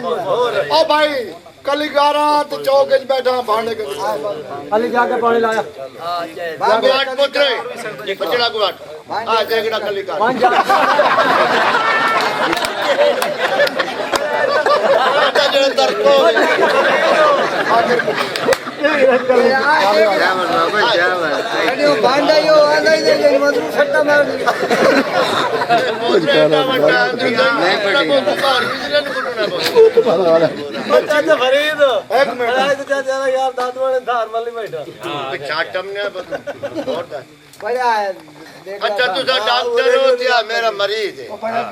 ओ भाई कली 11 ਤੇ ਚੌਕ ਵਿੱਚ ਬੈਠਾ ਭਾਂਡੇ ਕਰ अली जाके पानी लाया ਗੁਆਟ ਪੁੱਤਰੇ ਬਚੜਾ ਗੁਆਟ ਆ ਦੇਖੜਾ ਕਲੀ ਕਰ ਆਟਾ ਜਿਹੜਾ ਤਰਕੋ भांडा यो आंदा ही नहीं मधु सट्टा मार दिया चाचा फरीद एक मिनट चाचा यार दादू वाले धार वाली बैठा छाटम ने और बड़ा अच्छा तू डॉक्टर हो या मेरा मरीज है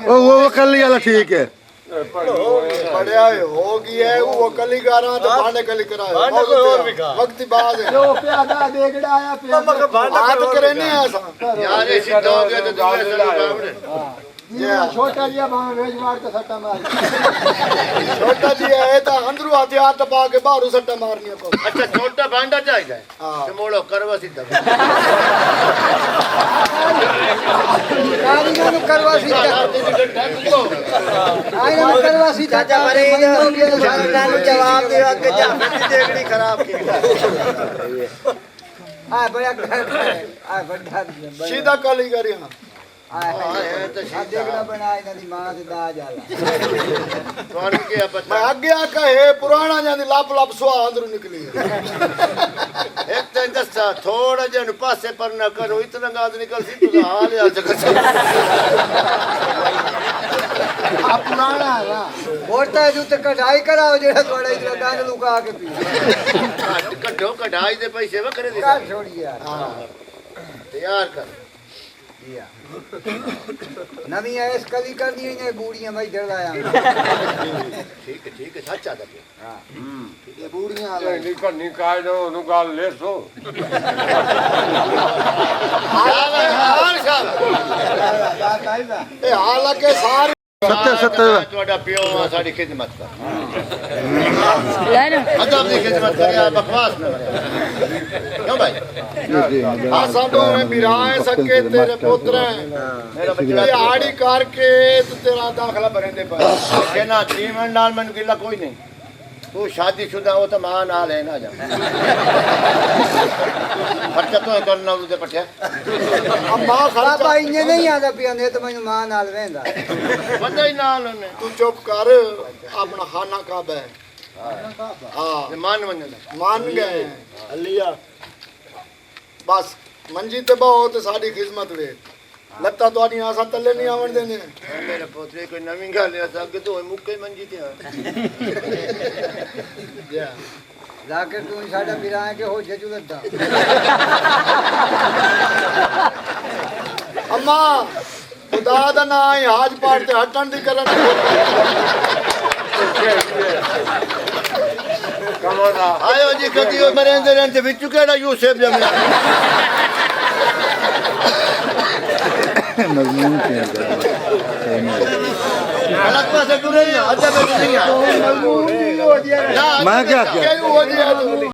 वो कल वाला ठीक है बढ़िया हो गया है वो कली 11 तो भांडे कली कराए वक्त बाद है जो प्यादा देखड़ा आया प्यादा बात करे नहीं ऐसा यार ये सीधा हो गया तो दूसरे से बावड़े छोटा जिया भावे वेज मार के सट्टा मार छोटा जी है तो अंदरू हथियार टपा के बाहर सट्टा मारनी है अच्छा छोटा भांडा चाहिए तो मोड़ो करवा सीधा कारीगर करवा सीधा आइना करवा सीधा चाचा फरीद नानू जवाब दे के जा देखड़ी खराब की आ बड़ा आ बड़ा सीधा कली करी हां देखना बनाए नदी मां से दाज आला कौन के मैं आगे कहे पुराना जानी लाप लाप सुआ अंदर निकली एक तो दस्ता थोड़ा जन पासे पर न करो इतना गाद निकल सी तू हाल यार जगह अपनाना ना बोलता है जो ते कढ़ाई कराओ जेड़ा थोड़ा इधर गांड लुका के पी कड्ढो कढ़ाई दे पैसे वखरे दे का छोड़ी यार हां तैयार कर दिया नवी ऐस कली कर दी ने बूढ़ियां भाई डर लाया ठीक है सच्चा दे हां ये बूढ़ियां निकाल दो नु गाल ले सो ए हालांकि सारी सत्तर ਤੁਹਾਡਾ ਪਿਓ ਆ ਸਾਡੀ ਖਿਦਮਤ ਕਰ ਲੈ ਨਾ ਅਦਬ ਦੀ ਖਿਦਮਤ ਕਰਿਆ ਬਕਵਾਸ ਨਾ ਕਿਉਂ ਭਾਈ ਆ ਸਾਡੋ ਮੈਂ ਬਿਰਾਏ ਸਕੇ ਤੇਰੇ ਪੁੱਤਰ ਮੇਰਾ ਬੱਚਾ ਆੜੀ ਕਰਕੇ ਤੂੰ ਤੇਰਾ ਦਾਖਲਾ ਭਰੇਂਦੇ ਪਾ ਕਹਿਣਾ ਜੀਵਨ ਨਾਲ ਮੈਨੂੰ ਗਿਲਾ ਕੋਈ ਨਹੀਂ तू शादीशुदा हो तो मां नाल है ना जा खर्चा तो करना उदे पठिया मां खड़ा भाई ने नहीं आदा पियाने तो मैनू मां नाल वेंदा बंदा ही नाल ने तू चुप कर अपना खाना काबा है हां मान गए अलिया बस मंजी ते बहुत साडी खिदमत वे लत्ता तोड़ी आसा तले नहीं आवन देने मेरे पोतरे कोई नवी गल है अगे तो मुक्के मंजी ते या जाके तू साडा बिराए के हो जजू लद्दा अम्मा खुदा दा ना हाज पाट ते हटन दी करन कमोदा आयो जी कदी मरेंदे रहंदे विच केड़ा यूसुफ जमना मजमून के अलग पासे टुरे अच्छा पे नहीं आ मैं क्या